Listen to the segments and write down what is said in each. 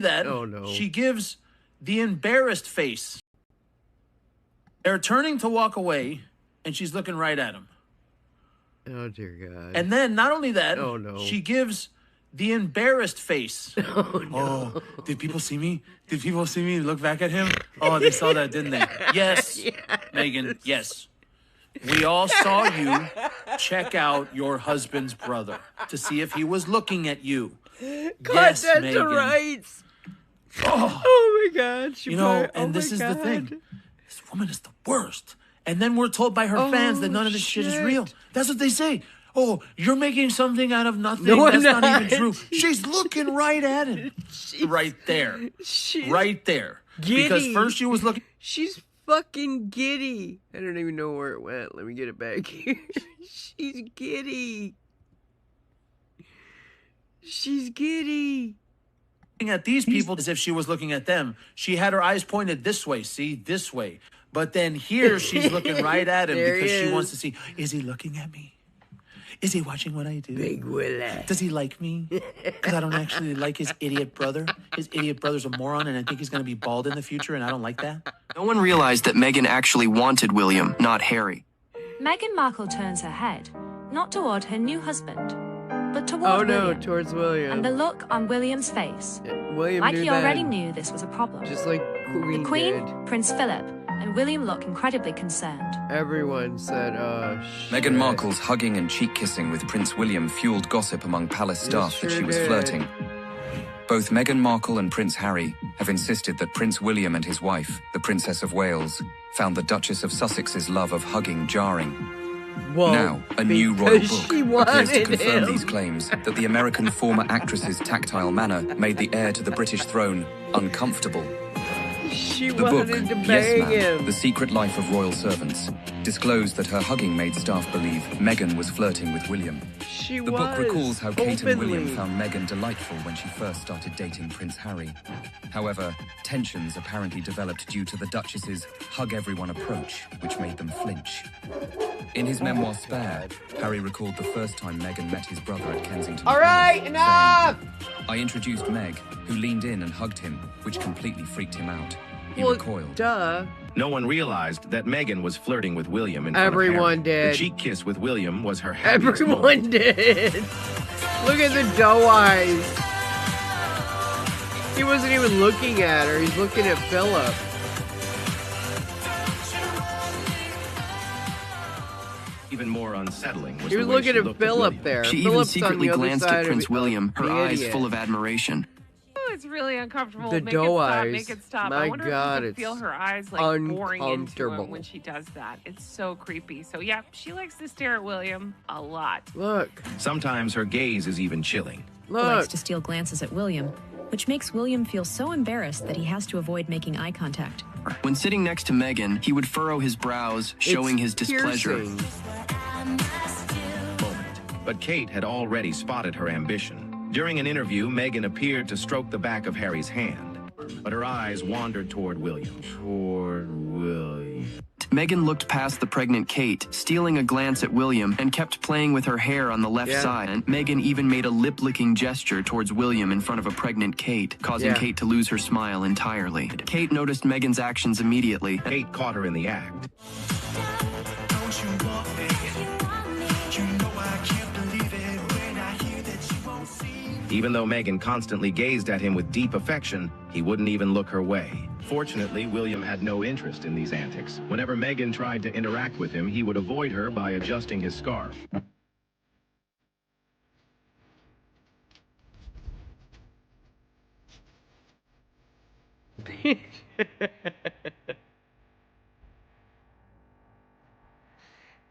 that, she gives the embarrassed face. They're turning to walk away, and she's looking right at him. Oh, dear God. And then, not only that, she gives the embarrassed face. Oh, did people see me? Did people see me look back at him? Oh, they saw that, didn't they? Yes, Meghan, yes. We all saw you check out your husband's brother to see if he was looking at you. Cut that to rights. Oh, my God. This is the thing. This woman is the worst. And then we're told by her fans that none of this shit is real. That's what they say. Oh, you're making something out of nothing. No, that's not even true. She's looking right at him. Right there. Right there. Giddy. Because first she was looking. She's fucking giddy. I don't even know where it went. Let me get it back here. She's giddy. She's giddy. At these people as if she was looking at them. She had her eyes pointed this way, see? This way. But then here she's looking right at him because she wants to see, is he looking at me? Is he watching what I do? Big Willie. Does he like me? Because I don't actually like his idiot brother. His idiot brother's a moron, and I think he's going to be bald in the future, and I don't like that. No one realized that Meghan actually wanted William, not Harry. Meghan Markle turns her head, not toward her new husband, but toward William. Towards William. And the look on William's face. William like knew he that. already knew this was a problem. Just like The Queen, Prince Philip, and William look incredibly concerned. Everyone said, shit. Meghan Markle's hugging and cheek-kissing with Prince William fueled gossip among palace staff that she was flirting. Both Meghan Markle and Prince Harry have insisted that Prince William and his wife, the Princess of Wales, found the Duchess of Sussex's love of hugging jarring. Whoa, now, a new royal book appears to confirm him. these claims that the American former actress's tactile manner made the heir to the British throne uncomfortable. She The book, wanted to Yes bang Ma'am, him. The Secret Life of Royal Servants, disclosed that her hugging made staff believe Meghan was flirting with William. She The book recalls how Kate and William openly. found Meghan delightful when she first started dating Prince Harry. However, tensions apparently developed due to the Duchess's hug-everyone approach, which made them flinch. In his memoir Spare, Harry recalled the first time Meghan met his brother at Kensington. All right, enough! I introduced Meg, who leaned in and hugged him, which completely freaked him out. He Well, recoiled. duh. No one realized that Meghan was flirting with William in front of Everyone Harry. did. The cheek kiss with William was her happiest Everyone moment. did. Look at the doe eyes. He wasn't even looking at her. He's looking at Philip. Even more unsettling was He was the way looking she at looked Philip William. there. She even Philip's on secretly the other glanced side at of Prince it. William, her The eyes idiot. full of admiration. Oh, it's really uncomfortable. The Make doe it stop. eyes. Make it stop. My I wonder God, if you it's can feel her eyes like boring into uncomfortable. him when she does that. It's so creepy. So yeah, she likes to stare at William a lot. Look. Sometimes her gaze is even chilling. Likes Look. to steal glances at William, which makes William feel so embarrassed that he has to avoid making eye contact. When sitting next to Meghan, he would furrow his brows, showing his displeasure. Piercing. But Kate had already spotted her ambition. During an interview, Meghan appeared to stroke the back of Harry's hand, but her eyes wandered toward William. Meghan looked past the pregnant Kate, stealing a glance at William, and kept playing with her hair on the left side. And Meghan even made a lip-licking gesture towards William in front of a pregnant Kate, causing Kate to lose her smile entirely. Kate noticed Meghan's actions immediately. Kate caught her in the act. Even though Meghan constantly gazed at him with deep affection, he wouldn't even look her way. Fortunately, William had no interest in these antics. Whenever Meghan tried to interact with him, he would avoid her by adjusting his scarf.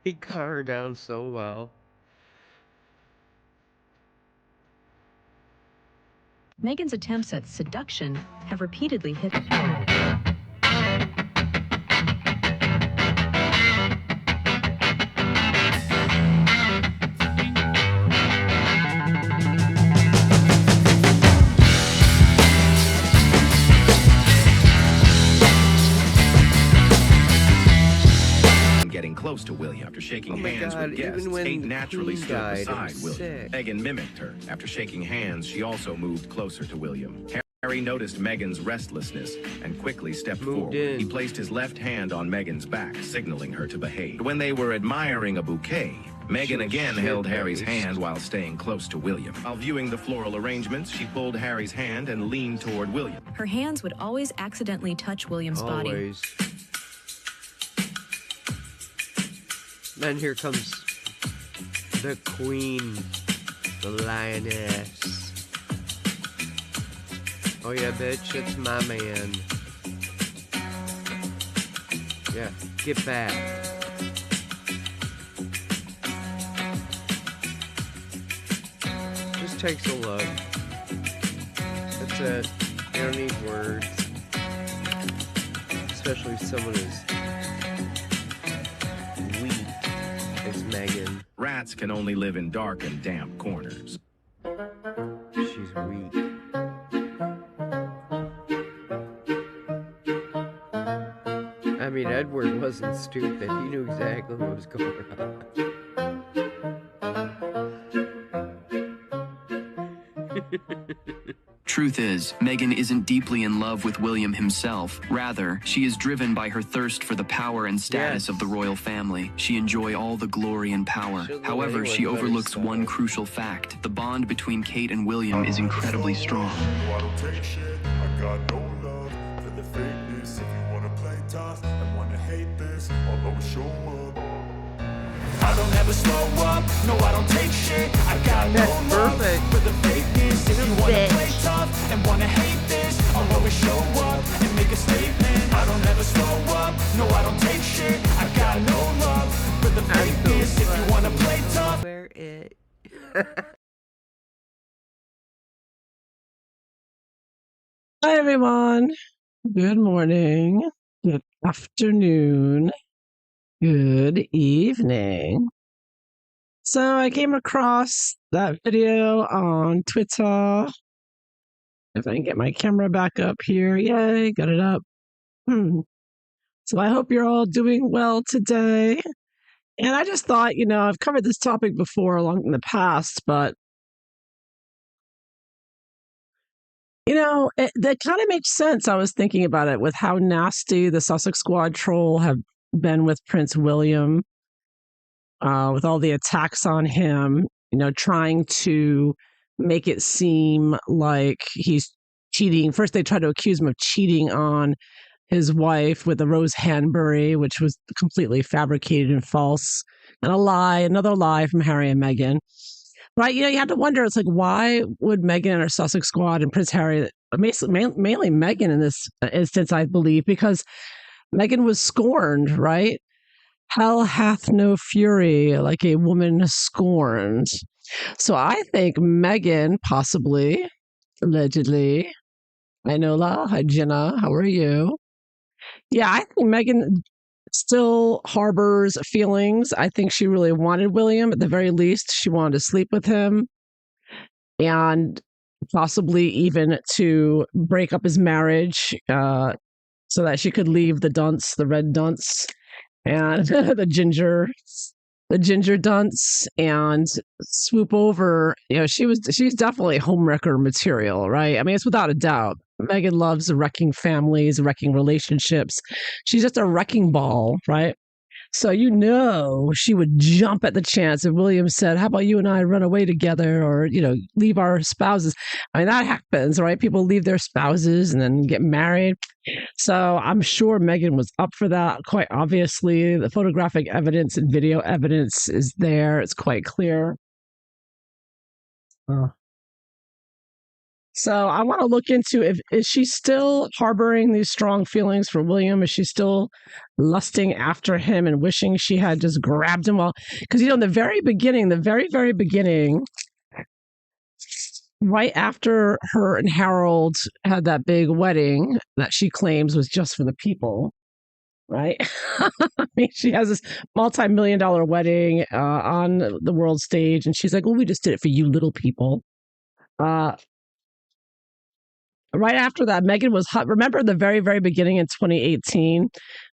He cut her down so well. Meghan's attempts at seduction have repeatedly hit. Getting close to William after shaking hands God, with guests, even when Kate naturally Queen stood died, it beside was William. sick. Meghan mimicked her. After shaking hands, she also moved closer to William. Harry noticed Meghan's restlessness and quickly stepped forward. He placed his left hand on Meghan's back, signaling her to behave. When they were admiring a bouquet, Meghan again held Harry's hand while staying close to William. While viewing the floral arrangements, she pulled Harry's hand and leaned toward William. Her hands would always accidentally touch William's body. Then here comes the queen, the lioness. Oh yeah, bitch, it's my man. Yeah, get back. Just takes a look. That's it. You don't need words. Especially if someone is weak as Meghan. Rats can only live in dark and damp corners. She's weak. I mean, Edward wasn't stupid. He knew exactly what was going on. Truth is, Meghan isn't deeply in love with William himself. Rather, she is driven by her thirst for the power and status of the royal family. She enjoys all the glory and power. However, she overlooks one crucial fact. The bond between Kate and William is incredibly strong. I don't take shit. I got no love for the fakeness. If you wanna play tough and wanna hate this, I'll always show up. I don't ever slow up. No, I don't take shit. I got no love for the fakeness. If you wanna play tough and wanna hate this, I'll always show up and make a statement. I don't ever slow up. No, I don't take shit. I got no love for the fakeness. If you wanna play tough. Where it? Hi, everyone. Good morning. Good afternoon. Good evening. So I came across that video on Twitter. If I can get my camera back up here. Yay, got it up. So I hope you're all doing well today. And I just thought, I've covered this topic before along in the past, but that kind of makes sense. I was thinking about it with how nasty the Sussex Squad troll have been with Prince William, with all the attacks on him, trying to make it seem like he's cheating. First, they tried to accuse him of cheating on his wife with the Rose Hanbury, which was completely fabricated and false, and another lie from Harry and Meghan. Right, you had to wonder, it's like, why would Meghan and her Sussex Squad and Prince Harry, mainly Meghan in this instance, I believe, because Meghan was scorned, right? Hell hath no fury like a woman scorned. So I think Meghan, possibly, allegedly, hi Nola, hi Jenna, how are you? Yeah, I think Meghan still harbors feelings. I think she really wanted William. At the very least, she wanted to sleep with him and possibly even to break up his marriage so that she could leave the red dunce and the ginger dunce and swoop over. She's definitely homewrecker material, right? I mean, it's without a doubt. Meghan loves wrecking families, wrecking relationships. She's just a wrecking ball, right? So she would jump at the chance if William said, how about you and I run away together, or, leave our spouses. I mean, that happens, right? People leave their spouses and then get married. So I'm sure Meghan was up for that. Quite obviously, the photographic evidence and video evidence is there. It's quite clear. So I want to look into is she still harboring these strong feelings for William? Is she still lusting after him and wishing she had just grabbed him? Because, in the very very beginning, right after her and Harold had that big wedding that she claims was just for the people, right? I mean, she has this multi-million-dollar wedding on the world stage, and she's like, well, we just did it for you little people. Right after that, Meghan was hot. Remember the very, very beginning in 2018?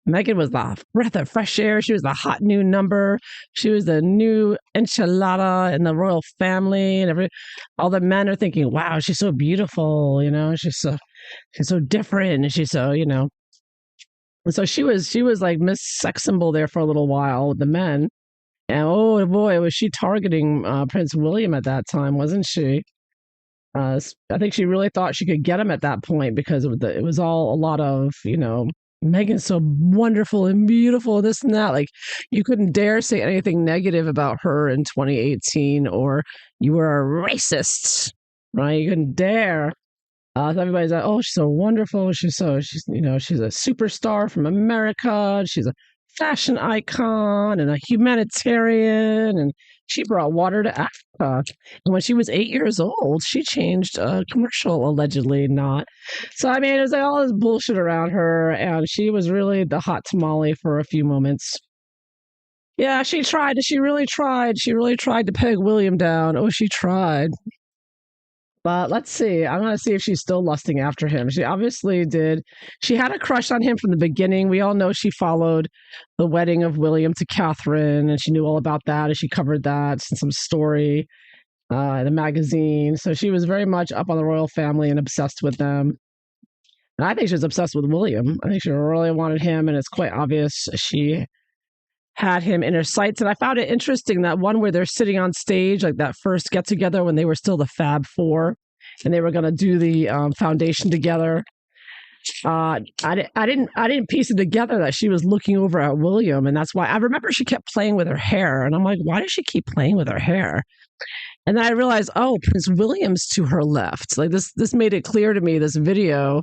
Meghan was the breath of fresh air. She was the hot new number. She was the new enchilada in the royal family. And all the men are thinking, wow, she's so beautiful. She's so... she's so different, and she's so, And so she was like Miss Sex Symbol there for a little while with the men. And oh boy, was she targeting Prince William at that time, wasn't she? I think she really thought she could get him at that point because it was all a lot of, Megan's so wonderful and beautiful, this and that. Like, you couldn't dare say anything negative about her in 2018, or you were a racist, right? You couldn't dare. So everybody's like, oh, she's so wonderful. She's a superstar from America. She's a fashion icon and a humanitarian. And she brought water to Africa. And when she was 8 years old, she changed a commercial, allegedly not. So, I mean, it was like all this bullshit around her. And she was really the hot tamale for a few moments. Yeah, she tried. She really tried. She really tried to peg William down. Oh, she tried. But let's see. I'm going to see if she's still lusting after him. She obviously did. She had a crush on him from the beginning. We all know she followed the wedding of William to Catherine, and she knew all about that, and she covered that in some story in a magazine. So she was very much up on the royal family and obsessed with them. And I think she was obsessed with William. I think she really wanted him, and it's quite obvious she had him in her sights. And I found it interesting that one where they're sitting on stage, like that first get together when they were still the Fab Four, and they were going to do the foundation together. I didn't piece it together that she was looking over at William, and that's why I remember she kept playing with her hair, and I'm like, why does she keep playing with her hair? And then I realized, oh, Prince William's to her left. Like this made it clear to me. This video.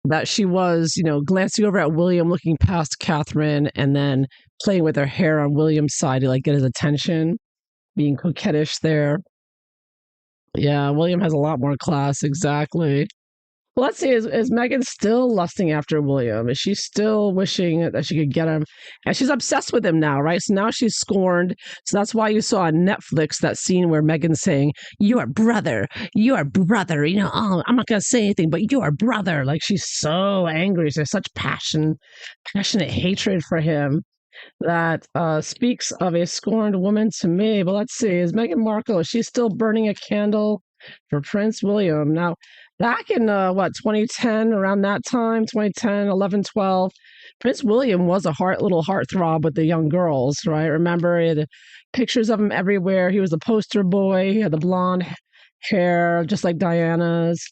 That she was, glancing over at William, looking past Catherine, and then playing with her hair on William's side to get his attention, being coquettish there. Yeah, William has a lot more class, exactly. Well, let's see, is Meghan still lusting after William? Is she still wishing that she could get him? And she's obsessed with him now, right? So now she's scorned. So that's why you saw on Netflix that scene where Meghan's saying, "You're brother, you're brother." Oh, I'm not going to say anything, but you're brother. Like, she's so angry. There's such passionate hatred for him that speaks of a scorned woman to me. But let's see, is Meghan Markle, is she still burning a candle for Prince William? Now, back in 2010, around that time, 2010, 11, 12, Prince William was a little heartthrob with the young girls, right? Remember, he had pictures of him everywhere. He was a poster boy. He had the blonde hair, just like Diana's.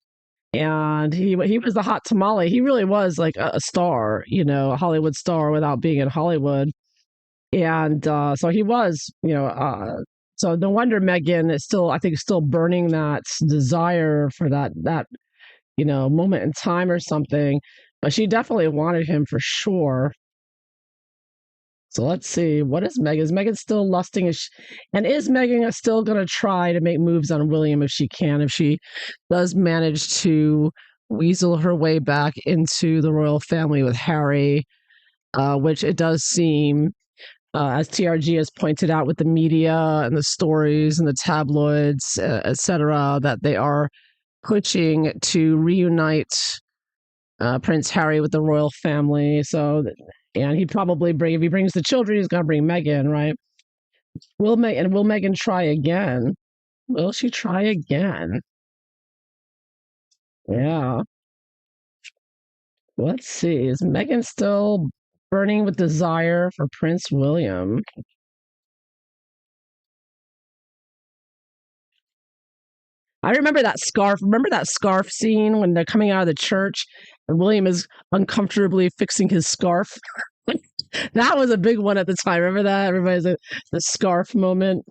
And he was the hot tamale. He really was like a star, a Hollywood star without being in Hollywood. And so he was, so no wonder Meghan is still burning that desire for that moment in time or something. But she definitely wanted him for sure. So let's see, what is Meghan? Is Meghan still lusting? And is Meghan still going to try to make moves on William if she can, if she does manage to weasel her way back into the royal family with Harry, which it does seem, as TRG has pointed out with the media and the stories and the tabloids, etc., that they are pushing to reunite Prince Harry with the royal family. So, and if he brings the children, he's going to bring Meghan, right? Will Meghan try again? Will she try again? Yeah. Let's see. Is Meghan still burning with desire for Prince William? I remember that scarf. Remember that scarf scene when they're coming out of the church and William is uncomfortably fixing his scarf? That was a big one at the time. Remember that? Everybody's the scarf moment.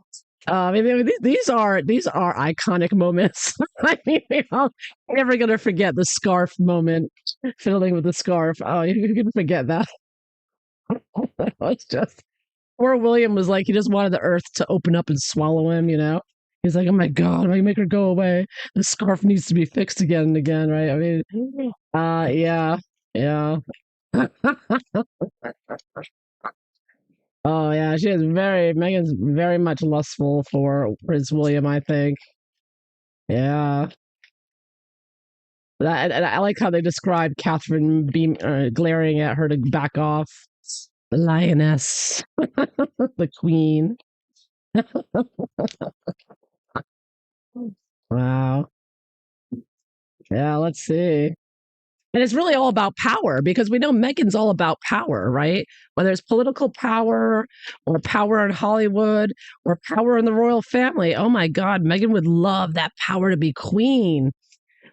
These are iconic moments. I mean, I'm never gonna forget the scarf moment, fiddling with the scarf. Oh, you can forget that. It's just poor William was like, he just wanted the earth to open up and swallow him. He's like, oh my God, I make her go away. The scarf needs to be fixed again and again, right? I mean, yeah. Oh yeah, Meghan's very much lustful for Prince William, I think. Yeah. And I like how they described Catherine glaring at her to back off. The lioness, the queen. Wow. Yeah, let's see. And it's really all about power because we know Meghan's all about power, right? Whether it's political power or power in Hollywood or power in the royal family. Oh my God, Meghan would love that power to be queen.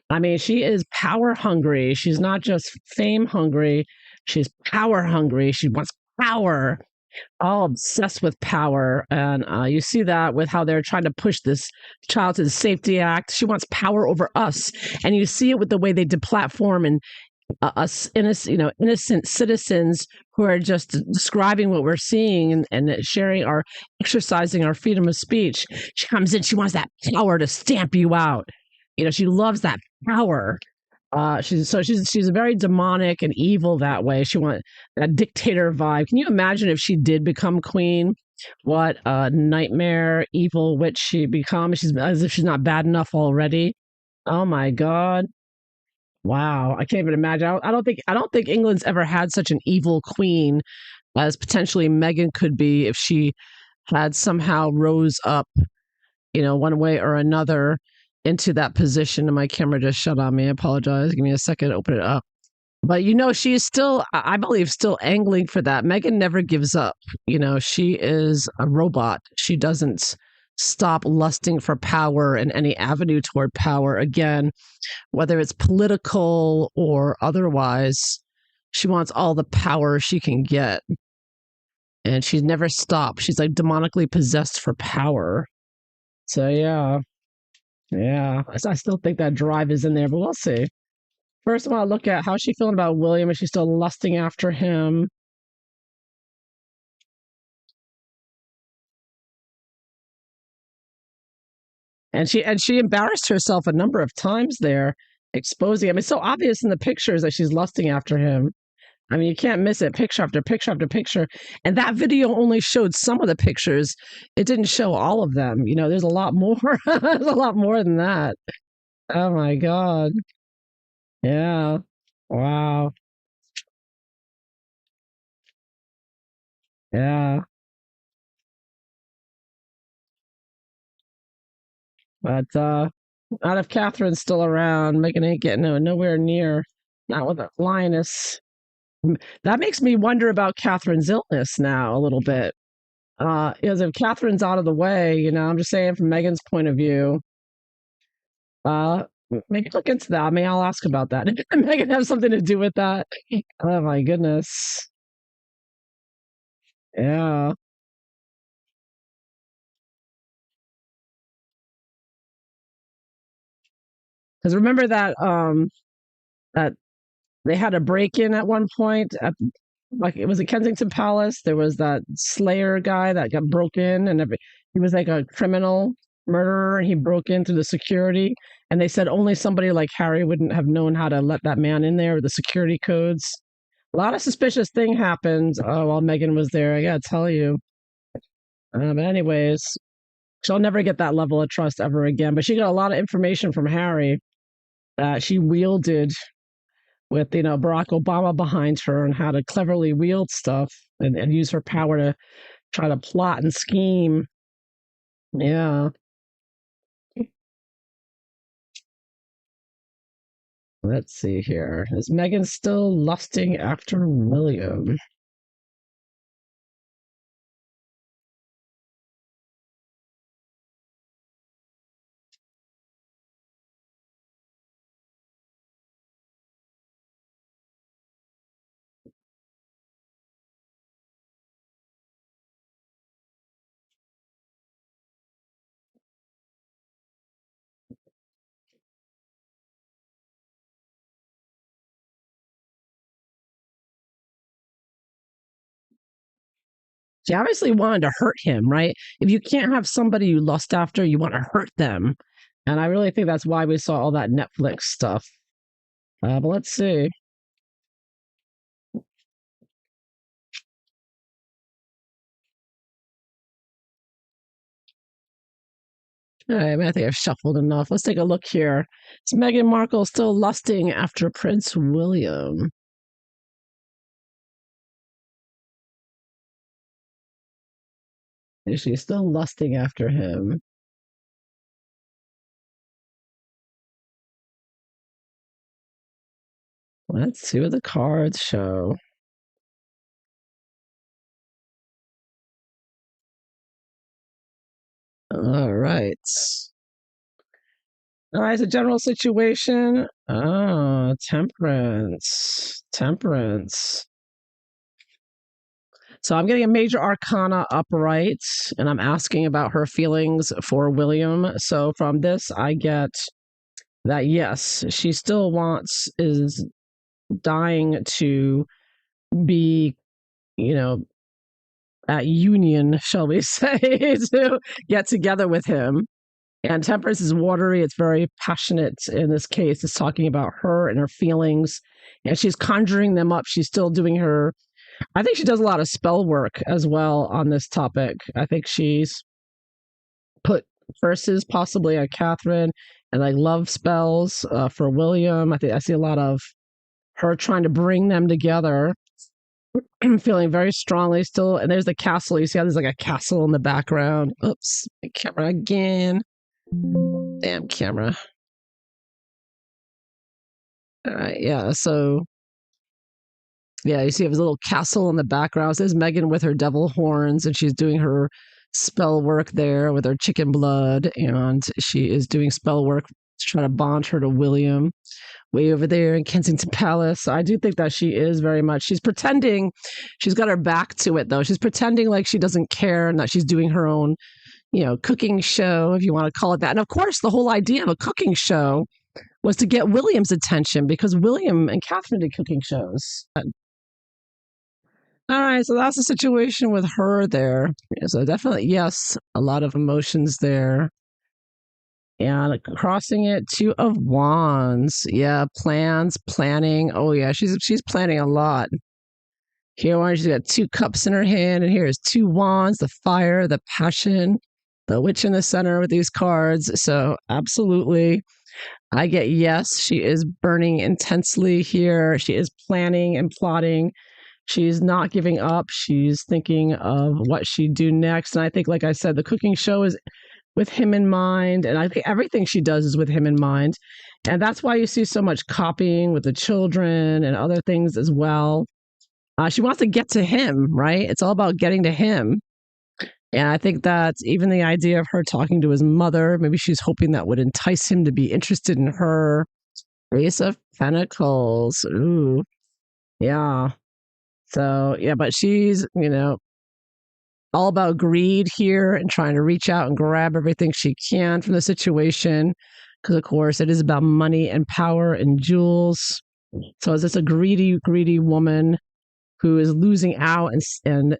I mean, she is power hungry. She's not just fame hungry, she's power hungry. She wants power, all obsessed with power. And you see that with how they're trying to push this Childhood Safety Act. She wants power over us. And you see it with the way they deplatform and us innocent citizens who are just describing what we're seeing and sharing our exercising our freedom of speech. She comes in, she wants that power to stamp you out. She loves that power. She's very demonic and evil that way. She wants that dictator vibe. Can you imagine if she did become queen? What a nightmare, evil witch she becomes. She's as if she's not bad enough already. Oh my God. Wow, I can't even imagine. I don't think England's ever had such an evil queen as potentially Meghan could be if she had somehow rose up, one way or another into that position. And my camera just shut on me. I apologize. Give me a second to open it up. But she is still, I believe, still angling for that. Meghan never gives up. She is a robot. She doesn't stop lusting for power in any avenue toward power. Again, whether it's political or otherwise, she wants all the power she can get. And she's never stopped. She's like demonically possessed for power. So, yeah. Yeah. I still think that drive is in there, but we'll see. First, I want to look at how's she feeling about William. Is she still lusting after him? And she embarrassed herself a number of times there, exposing him. It's so obvious in the pictures that she's lusting after him. I mean, you can't miss it. Picture after picture after picture. And that video only showed some of the pictures. It didn't show all of them. There's a lot more. There's a lot more than that. Oh my God. Yeah. Wow. Yeah. But not if Catherine's still around. Meghan ain't getting nowhere near. Not with a lioness. That makes me wonder about Catherine's illness now a little bit. Because if Catherine's out of the way, I'm just saying from Meghan's point of view, uh, maybe look into that. I mean, I'll ask about that. Did Meghan have something to do with that? Oh my goodness. Yeah. Because remember that they had a break-in at one point at like it was at Kensington Palace. There was that Slayer guy that got broke in, and he was like a criminal murderer, and he broke in through the security. And they said only somebody like Harry wouldn't have known how to let that man in there with the security codes. A lot of suspicious thing happened while Meghan was there. I gotta tell you. But anyways, she'll never get that level of trust ever again. But she got a lot of information from Harry that she wielded with Barack Obama behind her and how to cleverly wield stuff and use her power to try to plot and scheme. Yeah. Let's see here. Is Meghan still lusting after William? She obviously wanted to hurt him, right? If you can't have somebody you lust after, you want to hurt them. And I really think that's why we saw all that Netflix stuff. But let's see. All right, I think I've shuffled enough. Let's take a look here. Is Meghan Markle still lusting after Prince William? Is she still lusting after him? Let's see what the cards show. All right. All right, the general situation. Oh, temperance. Temperance. So I'm getting a major arcana upright, and I'm asking about her feelings for William. So from this, I get that yes, she still is dying to be, at union, shall we say, to get together with him. And temperance is watery. It's very passionate in this case. It's talking about her and her feelings, and she's conjuring them up. She's still doing her. I think she does a lot of spell work as well on this topic. I think she's put verses possibly on Catherine and like love spells for William. I think I see a lot of her trying to bring them together. Feeling very strongly still. And there's the castle. You see how there's like a castle in the background. Oops, my camera again. Damn camera. All right, yeah. So, yeah, you see there's a little castle in the background. There's Meghan with her devil horns, and she's doing her spell work there with her chicken blood, and she is doing spell work to try to bond her to William way over there in Kensington Palace. I do think that she is very much, she's pretending, she's got her back to it though. She's pretending like she doesn't care and that she's doing her own, cooking show, if you want to call it that. And of course, the whole idea of a cooking show was to get William's attention because William and Catherine did cooking shows. All right, so that's the situation with her there. So definitely, yes, a lot of emotions there. And crossing it, 2 of Wands. Yeah, plans, planning. Oh yeah, she's planning a lot. Here, she's got 2 cups in her hand, and here's 2 wands, the fire, the passion, the witch in the center with these cards. So absolutely, I get yes, she is burning intensely here. She is planning and plotting. She's not giving up. She's thinking of what she'd do next. And I think, like I said, the cooking show is with him in mind. And I think everything she does is with him in mind. And that's why you see so much copying with the children and other things as well. She wants to get to him, right? It's all about getting to him. And I think that even the idea of her talking to his mother, maybe she's hoping that would entice him to be interested in her. Ace of Pentacles. Ooh. Yeah. So, yeah, but she's, all about greed here and trying to reach out and grab everything she can from the situation. Because, of course, it is about money and power and jewels. So is this a greedy, greedy woman who is losing out and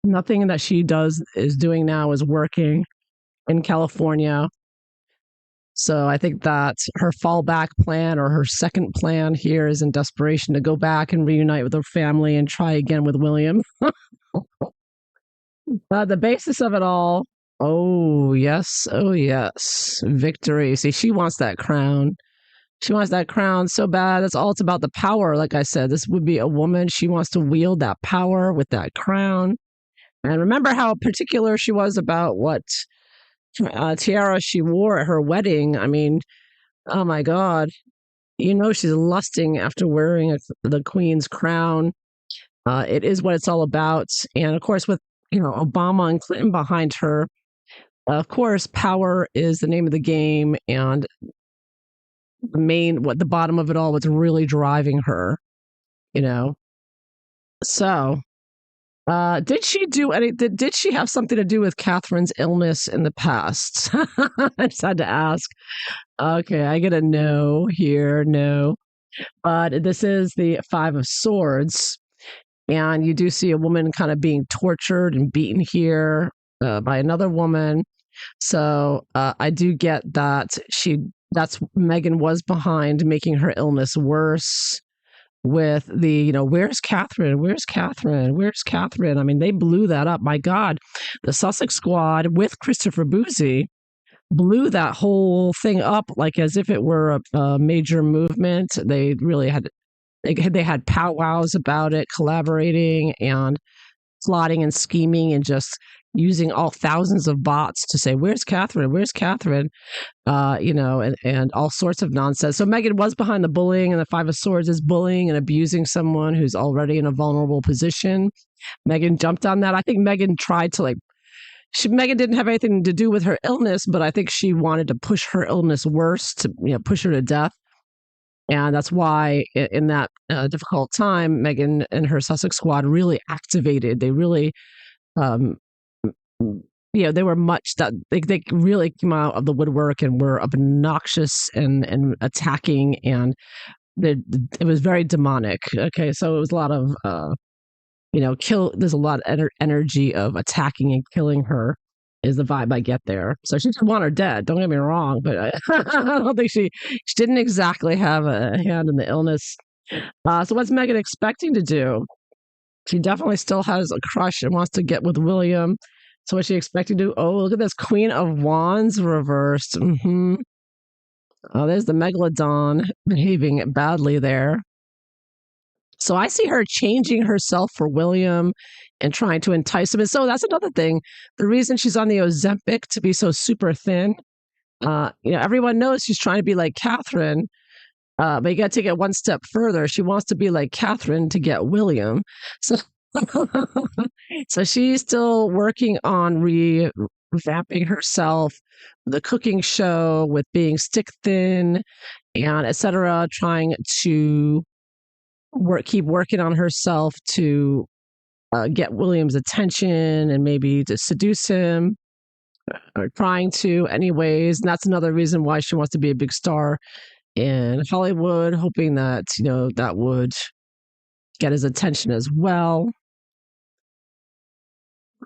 nothing that she is doing now is working in California. So I think that her fallback plan or her second plan here is in desperation to go back and reunite with her family and try again with William. The basis of it all, oh yes, victory. See, she wants that crown. She wants that crown so bad. That's all it's about, the power. Like I said, this would be a woman. She wants to wield that power with that crown. And remember how particular she was about what tiara she wore at her wedding. I mean, oh my God. She's lusting after wearing the queen's crown. It is what it's all about. And of course, with Obama and Clinton behind her, of course, power is the name of the game. And the bottom of it all, what's really driving her, So, did she do did she have something to do with Catherine's illness in the past? I just had to ask. Okay, I get a no here, no. But this is the 5 of Swords. And you do see a woman kind of being tortured and beaten here by another woman. So I do get that that's Meghan was behind making her illness worse with the, where's Catherine? Where's Catherine? Where's Catherine? I mean, they blew that up. My God, the Sussex Squad with Christopher Boozy blew that whole thing up like as if it were a major movement. They really had, they had powwows about it, collaborating, and plotting and scheming and just using all thousands of bots to say, "Where's Catherine? Where's Catherine?" And all sorts of nonsense. So Meghan was behind the bullying, and the Five of Swords is bullying and abusing someone who's already in a vulnerable position. Meghan jumped on that. I think Meghan tried to Meghan didn't have anything to do with her illness, but I think she wanted to push her illness worse to push her to death. And that's why in that difficult time, Meghan and her Sussex squad really activated. They really, they were much that they really came out of the woodwork and were obnoxious and attacking, and it was very demonic. Okay, so it was a lot of there's a lot of energy of attacking and killing her is the vibe I get there. So she didn't want her dead, don't get me wrong, but I don't think she didn't exactly have a hand in the illness. So what's Meghan expecting to do? She definitely still has a crush and wants to get with William. So what's she expecting to do? Oh, look at this Queen of Wands reversed. Mm-hmm. Oh, there's the Megalodon behaving badly there. So I see her changing herself for William and trying to entice him. And so that's another thing. The reason she's on the Ozempic to be so super thin, everyone knows she's trying to be like Catherine, but you got to take it one step further. She wants to be like Catherine to get William. So, so she's still working on revamping herself, the cooking show with being stick thin and etc., trying to keep working on herself to get William's attention and maybe to seduce him, or trying to anyways. And that's another reason why she wants to be a big star in Hollywood, hoping that that would get his attention as well.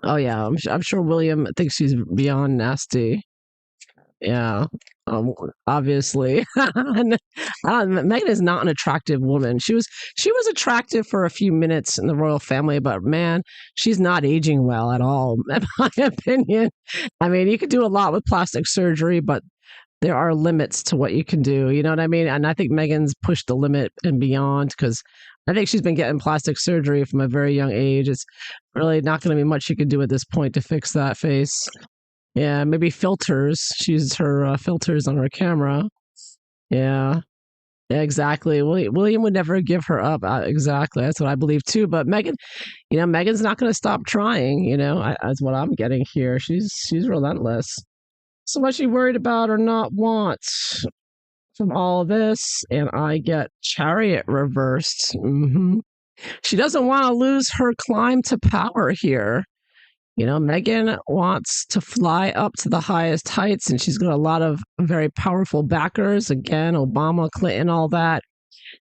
Oh yeah, I'm sure William thinks she's beyond nasty. Yeah, obviously. Meghan is not an attractive woman. She was attractive for a few minutes in the royal family, but man, she's not aging well at all, in my opinion. I mean, you could do a lot with plastic surgery, but there are limits to what you can do. You know what I mean? And I think Meghan's pushed the limit and beyond, because I think she's been getting plastic surgery from a very young age. It's really not going to be much you can do at this point to fix that face. Yeah, maybe filters. She uses her filters on her camera. Yeah, exactly. William would never give her up. Exactly. That's what I believe too. But Meghan, Meghan's not going to stop trying. That's what I'm getting here. She's relentless. So what's she worried about or not want from all of this? And I get Chariot reversed. Mm-hmm. She doesn't want to lose her climb to power here. Meghan wants to fly up to the highest heights, and she's got a lot of very powerful backers. Again, Obama, Clinton, all that.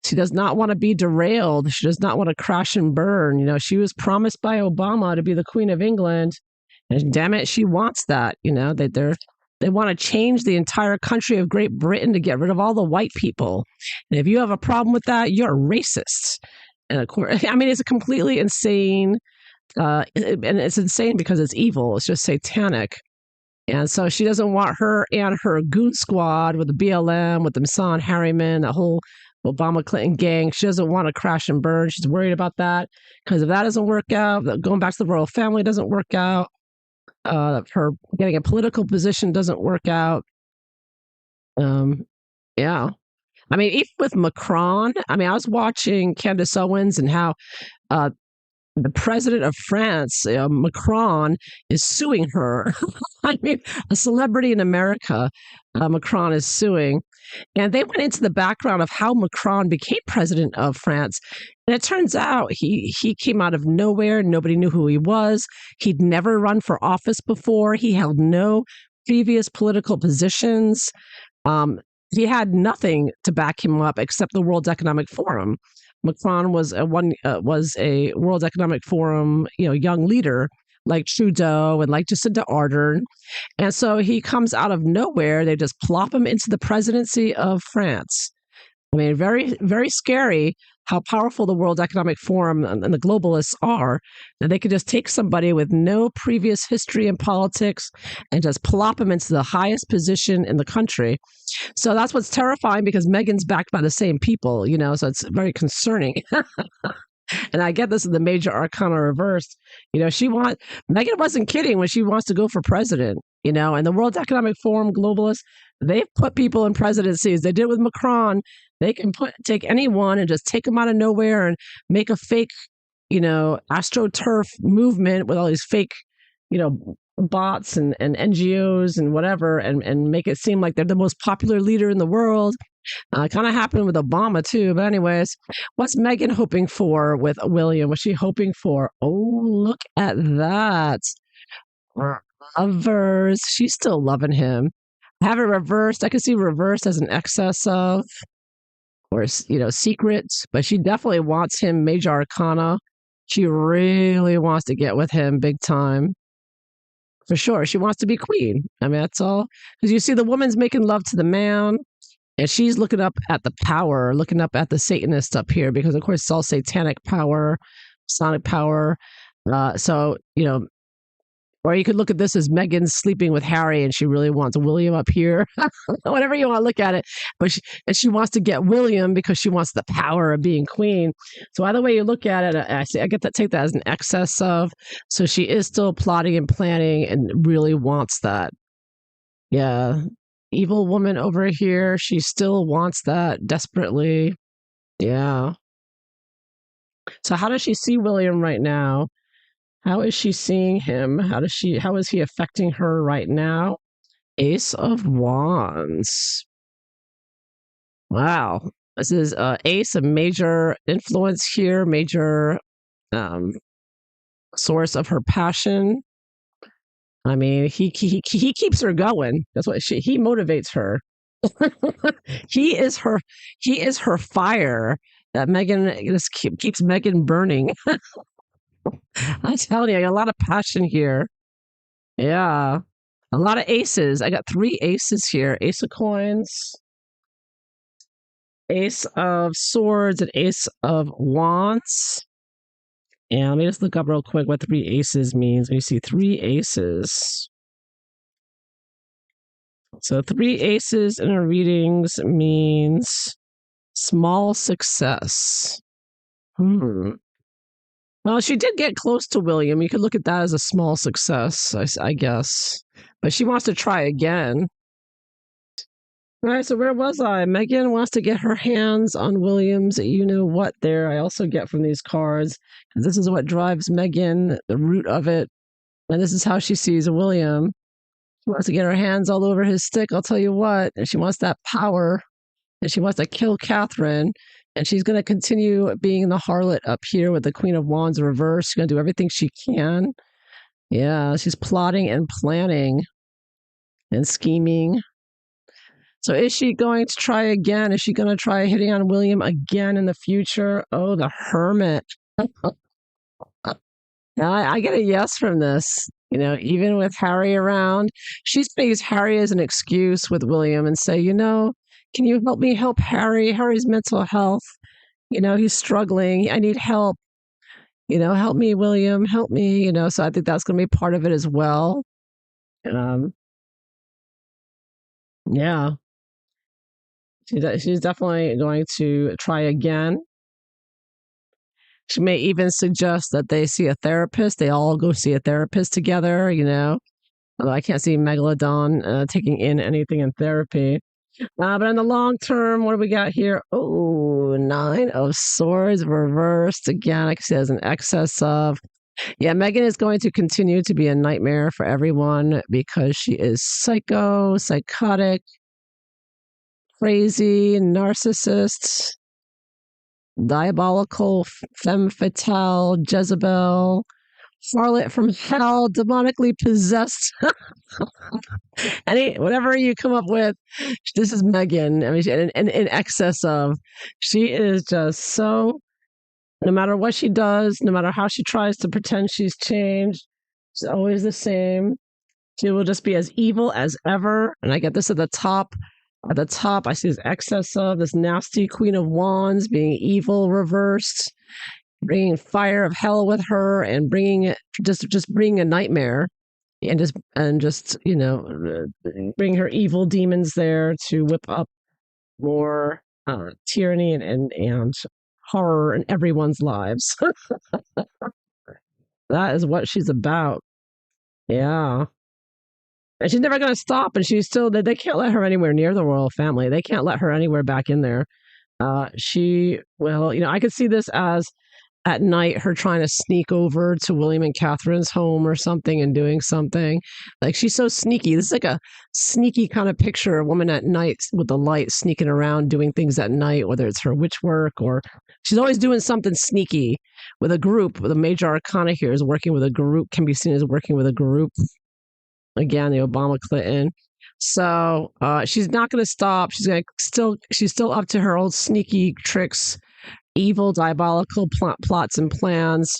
She does not want to be derailed. She does not want to crash and burn. She was promised by Obama to be the Queen of England, and damn it, she wants that. They want to change the entire country of Great Britain to get rid of all the white people. And if you have a problem with that, you're a racist. And of course, I mean, it's a completely insane. And it's insane because it's evil. It's just satanic. And so she doesn't want her and her goon squad with the BLM, with the Masan Harriman, the whole Obama Clinton gang. She doesn't want to crash and burn. She's worried about that because if that doesn't work out, going back to the royal family doesn't work out, her getting a political position doesn't work out. Yeah. I mean, even with Macron, I was watching Candace Owens and how the president of France, Macron, is suing her. I mean, a celebrity in America, Macron is suing. And they went into the background of how Macron became president of France. And it turns out he came out of nowhere. Nobody knew who he was. He'd never run for office before. He held no previous political positions. He had nothing to back him up except the World Economic Forum. Macron was a World Economic Forum, young leader like Trudeau and like Jacinda Ardern. And so he comes out of nowhere. They just plop him into the presidency of France. I mean, very, very scary how powerful the World Economic Forum and the globalists are, that they could just take somebody with no previous history in politics and just plop him into the highest position in the country. So that's what's terrifying, because Meghan's backed by the same people, so it's very concerning. And I get this in the major arcana reversed. Meghan wasn't kidding when she wants to go for president, and the World Economic Forum globalists, they've put people in presidencies. They did it with Macron. They can take anyone and just take them out of nowhere and make a fake, astroturf movement with all these fake, bots and NGOs and whatever, and make it seem like they're the most popular leader in the world. Kind of happened with Obama too. But anyways, what's Meghan hoping for with William? What's she hoping for? Oh, look at that. Lovers. She's still loving him. I have it reversed. I can see reversed as an excess of, or, secrets, but she definitely wants him major arcana. She really wants to get with him big time. For sure. She wants to be queen. I mean, that's all. Because you see the woman's making love to the man. And she's looking up at the power, looking up at the Satanist up here, because of course it's all satanic power, sonic power. Or you could look at this as Meghan sleeping with Harry and she really wants William up here. Whatever you want to look at it. But she wants to get William because she wants the power of being queen. So either way you look at it, I get to take that as an excess of. So she is still plotting and planning and really wants that. Yeah. Evil woman over here. She still wants that desperately. Yeah. So how does she see William right now? How is she seeing him? How is he affecting her right now? Ace of Wands. Wow. This is Ace, a major influence here, major source of her passion. I mean, he keeps her going. That's what he motivates her. He is her fire that Meghan just keeps Meghan burning. I'm telling you, I got a lot of passion here. Yeah. A lot of aces. I got 3 aces here. Ace of coins, Ace of swords, and Ace of wands. And let me just look up real quick what 3 aces means. When you see 3 aces. So 3 aces in our readings means small success. Well, she did get close to William. You could look at that as a small success, I guess. But she wants to try again. All right, so where was I? Meghan wants to get her hands on William's you-know-what there. I also get from these cards. This is what drives Meghan, the root of it. And this is how she sees William. She wants to get her hands all over his stick, I'll tell you what. And she wants that power. And she wants to kill Catherine. And she's going to continue being the harlot up here with the Queen of Wands reversed. She's going to do everything she can. Yeah, she's plotting and planning and scheming. So is she going to try again? Is she going to try hitting on William again in the future? Oh, the Hermit. Now, I get a yes from this. Even with Harry around, she's going to use Harry as an excuse with William and say, can you help me help Harry? Harry's mental health. He's struggling. I need help. Help me, William. Help me. So I think that's going to be part of it as well. Yeah. She's definitely going to try again. She may even suggest that they see a therapist. They all go see a therapist together, Although I can't see Megalodon taking in anything in therapy. But in the long term, what do we got here? Oh, 9 of Swords reversed. Again, I can see it as an excess of. Yeah, Meghan is going to continue to be a nightmare for everyone because she is psychotic, crazy, narcissist, diabolical, femme fatale, Jezebel, harlot from hell, demonically possessed. Whatever you come up with, this is Meghan. I mean, in excess of. She is just so, no matter what she does, no matter how she tries to pretend she's changed, she's always the same. She will just be as evil as ever. And I get this at the top. At the top, I see this excess of this nasty Queen of Wands being evil reversed, bringing fire of hell with her, and bringing a nightmare, and just bring her evil demons there to whip up more tyranny and horror in everyone's lives. That is what she's about. Yeah. And she's never going to stop. And she's still, they can't let her anywhere near the royal family. They can't let her anywhere back in there. She will, I could see this as at night her trying to sneak over to William and Catherine's home or something and doing something. Like, she's so sneaky. This is like a sneaky kind of picture, a woman at night with the light sneaking around doing things at night, whether it's her witch work or she's always doing something sneaky with a group. With a major arcana here is working with a group, can be seen as working with a group. Again, the Obama Clinton. So she's not going to stop. She's still up to her old sneaky tricks, evil, diabolical plots and plans.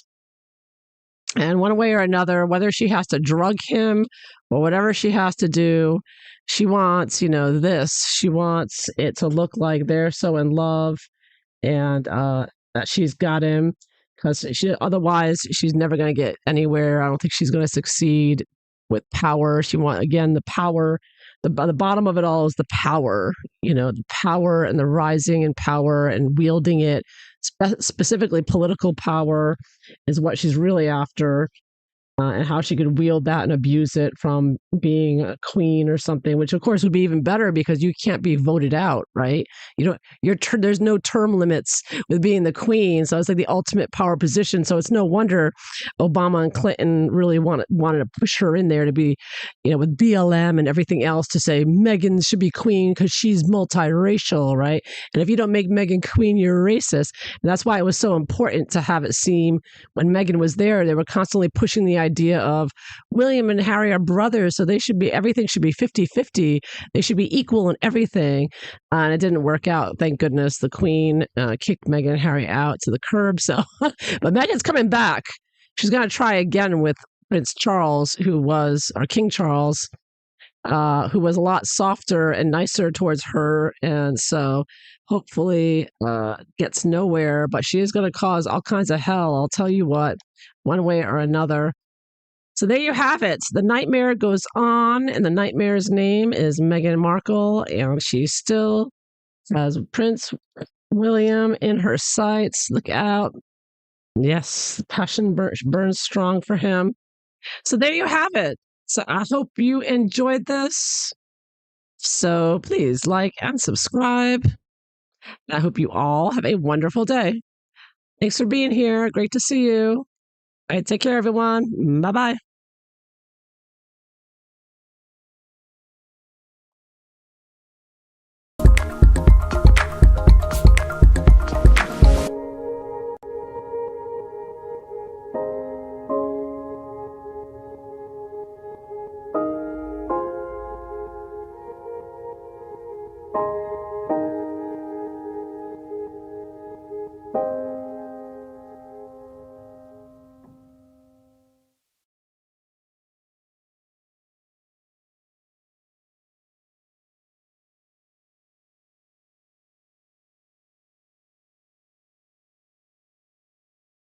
And one way or another, whether she has to drug him or whatever she has to do, she wants, this. She wants it to look like they're so in love and that she's got him, because otherwise she's never going to get anywhere. I don't think she's going to succeed with power. She wants, again, the power. The bottom of it all is the power, the power and the rising in power and wielding it, specifically political power is what she's really after. And how she could wield that and abuse it from being a queen or something, which of course would be even better because you can't be voted out, right? There's no term limits with being the queen, so it's like the ultimate power position. So it's no wonder Obama and Clinton really wanted to push her in there to be, with BLM and everything else, to say Meghan should be queen because she's multiracial, right? And if you don't make Meghan queen, you're racist. And that's why it was so important to have it seem when Meghan was there, they were constantly pushing the idea of William and Harry are brothers, so everything should be 50-50. They should be equal in everything. And it didn't work out. Thank goodness the Queen kicked Meghan and Harry out to the curb. So, but Meghan's coming back. She's going to try again with Prince Charles, King Charles, who was a lot softer and nicer towards her. And so hopefully gets nowhere, but she is going to cause all kinds of hell. I'll tell you what, one way or another. So there you have it. The nightmare goes on, and the nightmare's name is Meghan Markle, and she still has Prince William in her sights. Look out. Yes, passion burns strong for him. So there you have it. So I hope you enjoyed this. So please like and subscribe. I hope you all have a wonderful day. Thanks for being here. Great to see you. All right, take care, everyone. Bye-bye.